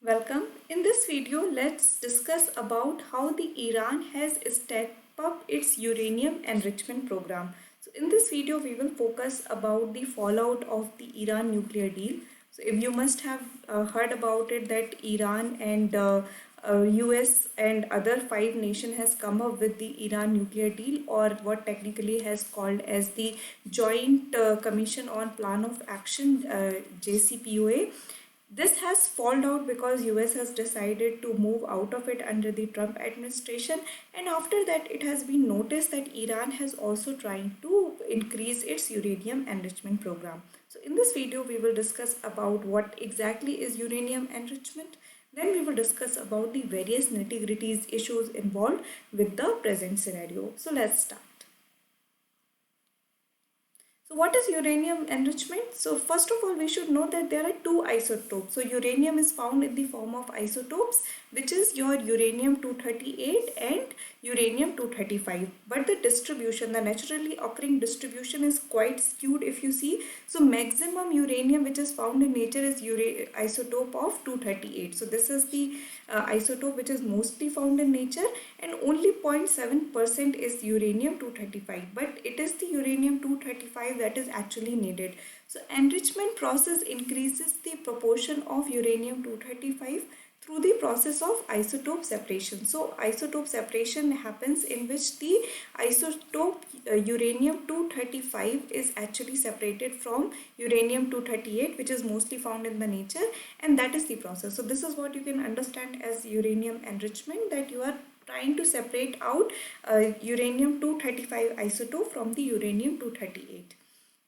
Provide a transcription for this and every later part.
Welcome. In this video, let's discuss about how the Iran has stepped up its uranium enrichment program. So in this video, we will focus about the fallout of the Iran nuclear deal. So if you must have heard about it that Iran and US and other five nations has come up with the Iran nuclear deal, or what technically has called as the Joint Commission on Plan of Action, JCPOA. This has fallen out because US has decided to move out of it under the Trump administration, and after that it has been noticed that Iran has also trying to increase its uranium enrichment program. So in this video we will discuss about what exactly is uranium enrichment. Then we will discuss about the various nitty-gritties issues involved with the present scenario. So let's start. So what is uranium enrichment? So first of all, we should know that there are two isotopes. So uranium is found in the form of isotopes, which is your uranium-238 and uranium-235. But the distribution, the naturally occurring distribution is quite skewed if you see. So maximum uranium which is found in nature is isotope of 238. So this is the isotope which is mostly found in nature, and only 0.7% is uranium-235, but it is the uranium-235 that is actually needed. So enrichment process increases the proportion of uranium-235 through the process of isotope separation. So isotope separation happens in which the isotope uranium-235 is actually separated from uranium-238, which is mostly found in the nature, and that is the process. So this is what you can understand as uranium enrichment, that you are trying to separate out uranium-235 isotope from the uranium-238.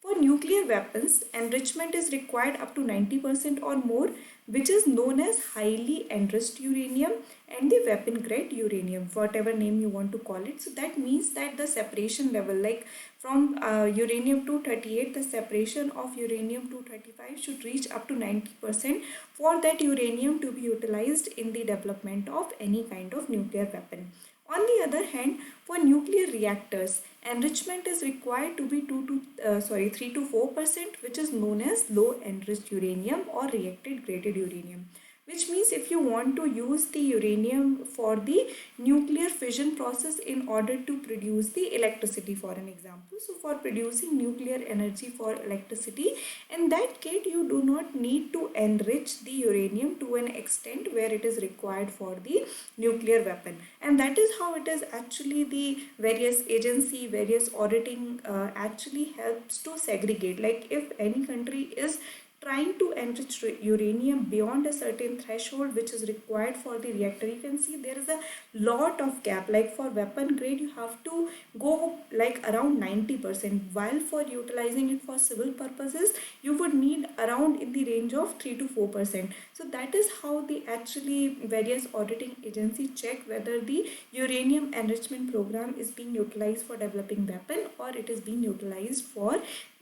For nuclear weapons, enrichment is required up to 90% or more, which is known as highly enriched uranium and the weapon grade uranium, whatever name you want to call it. So that means that the separation level, like from uranium-238, the separation of uranium-235 should reach up to 90% for that uranium to be utilized in the development of any kind of nuclear weapon. On the other hand, for nuclear reactors, enrichment is required to be 3 to 4%, which is known as low enriched uranium or reacted graded uranium. Which means if you want to use the uranium for the nuclear fission process in order to produce the electricity, for an example. So for producing nuclear energy for electricity, in that case you do not need to enrich the uranium to an extent where it is required for the nuclear weapon. And that is how it is actually the various agency, various auditing actually helps to segregate. Like if any country is trying to enrich uranium beyond a certain threshold which is required for the reactor, you can see there is a lot of gap. Like for weapon grade you have to go like around 90%, while for utilizing it for civil purposes you would need around in the range of 3 to 4%. So that is how the actually various auditing agency check whether the uranium enrichment program is being utilized for developing weapon or it is being utilized for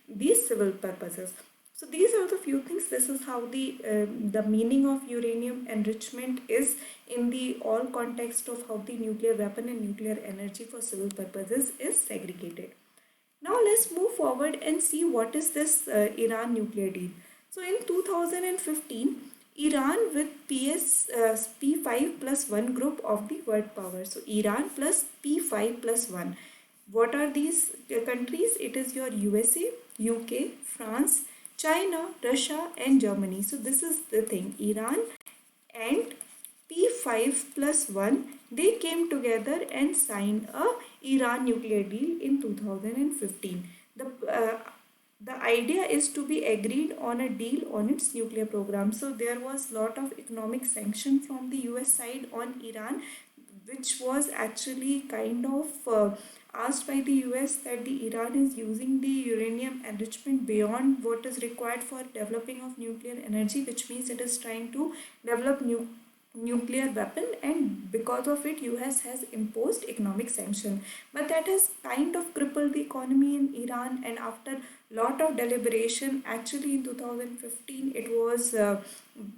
these civil purposes. So these are the few things. This is how the meaning of uranium enrichment is in the all context of how the nuclear weapon and nuclear energy for civil purposes is segregated. Now let's move forward and see what is this Iran nuclear deal. So in 2015, Iran with P5 plus 1 group of the world power. So Iran plus P5 plus 1. What are these countries? It is your USA, UK, France, China, Russia and Germany. So this is the thing. Iran and P5 plus 1, they came together and signed a Iran nuclear deal in 2015. The idea is to be agreed on a deal on its nuclear program. So there was lot of economic sanction from the US side on Iran, which was actually kind of asked by the US that the Iran is using the uranium enrichment beyond what is required for developing of nuclear energy, which means it is trying to develop nuclear weapon, and because of it US has imposed economic sanction. But that has kind of crippled the economy in Iran, and after lot of deliberation, actually in 2015 it was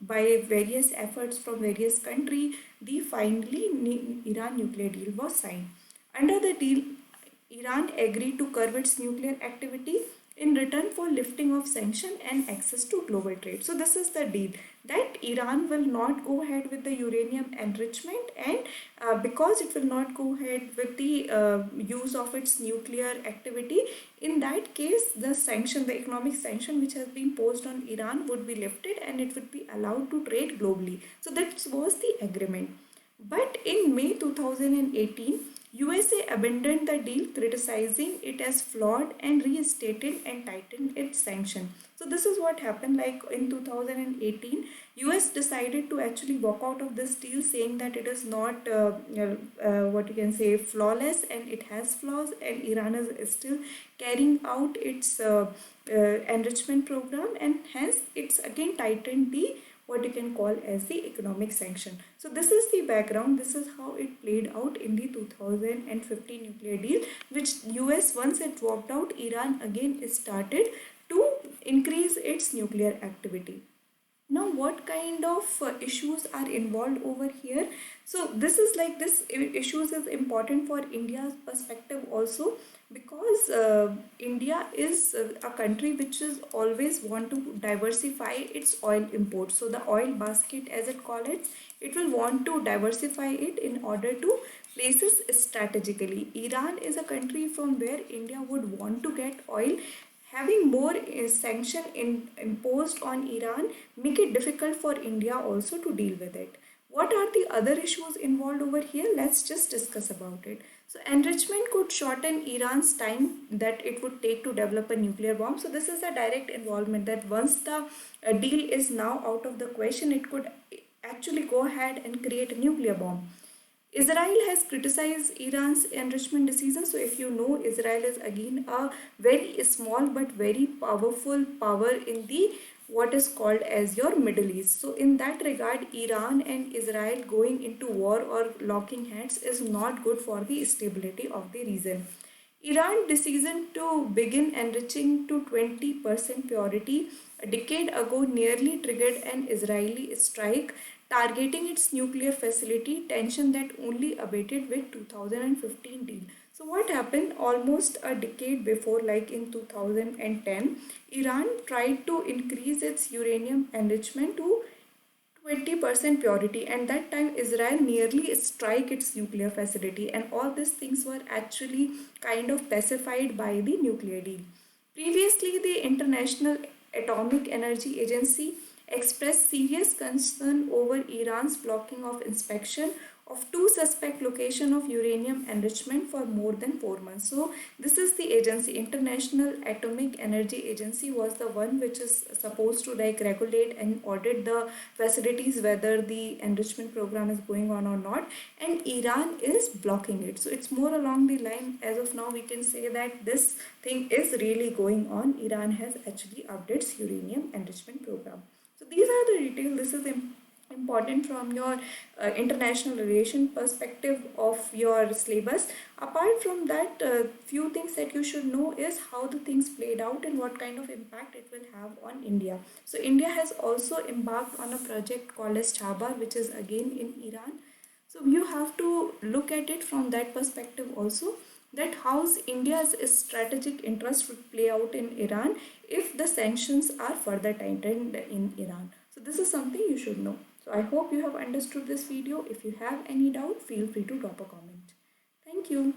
by various efforts from various country, the finally Iran nuclear deal was signed. Under the deal, Iran agreed to curb its nuclear activity in return for lifting of sanction and access to global trade. So this is the deal, that Iran will not go ahead with the uranium enrichment, and because it will not go ahead with the use of its nuclear activity, in that case the sanction, the economic sanction which has been posed on Iran would be lifted and it would be allowed to trade globally. So that was the agreement. But in May 2018, USA abandoned the deal, criticizing it as flawed, and reinstated and tightened its sanction. So this is what happened. Like in 2018, US decided to actually walk out of this deal, saying that it is not what you can say flawless and it has flaws, and Iran is still carrying out its enrichment program, and hence it's again tightened the what you can call as the economic sanction. So this is the background, this is how it played out in the 2015 nuclear deal, which US, once it dropped out, Iran again started to increase its nuclear activity. Now what kind of issues are involved over here? So this is like, this issues is important for India's perspective also, because India is a country which is always want to diversify its oil imports. So the oil basket, as it call it will want to diversify it in order to places strategically. Iran is a country from where India would want to get oil. Having more sanction imposed on Iran make it difficult for India also to deal with it. What are the other issues involved over here? Let's just discuss about it. So enrichment could shorten Iran's time that it would take to develop a nuclear bomb. So this is a direct involvement, that once the deal is now out of the question, it could actually go ahead and create a nuclear bomb. Israel has criticized Iran's enrichment decision. So if you know, Israel is again a very small but very powerful power in the what is called as your Middle East. So in that regard, Iran and Israel going into war or locking hands is not good for the stability of the region. Iran's decision to begin enriching to 20% purity a decade ago nearly triggered an Israeli strike targeting its nuclear facility, tension that only abated with 2015 deal. So what happened almost a decade before, like in 2010, Iran tried to increase its uranium enrichment to 20% purity, and that time Israel nearly strike its nuclear facility, and all these things were actually kind of pacified by the nuclear deal. Previously, the International Atomic Energy Agency expressed serious concern over Iran's blocking of inspection of two suspect locations of uranium enrichment for more than 4 months. So this is the agency, International Atomic Energy Agency was the one which is supposed to like regulate and audit the facilities whether the enrichment program is going on or not, and Iran is blocking it. So it's more along the line, as of now we can say that this thing is really going on. Iran has actually upped its uranium enrichment program. So these are the details. This is important from your international relation perspective of your syllabus. Apart from that, few things that you should know is how the things played out and what kind of impact it will have on India. So India has also embarked on a project called as Chabahar, which is again in Iran. So you have to look at it from that perspective also, that how India's strategic interest would play out in Iran if the sanctions are further tightened in Iran. So this is something you should know. So I hope you have understood this video. If you have any doubt, feel free to drop a comment. Thank you.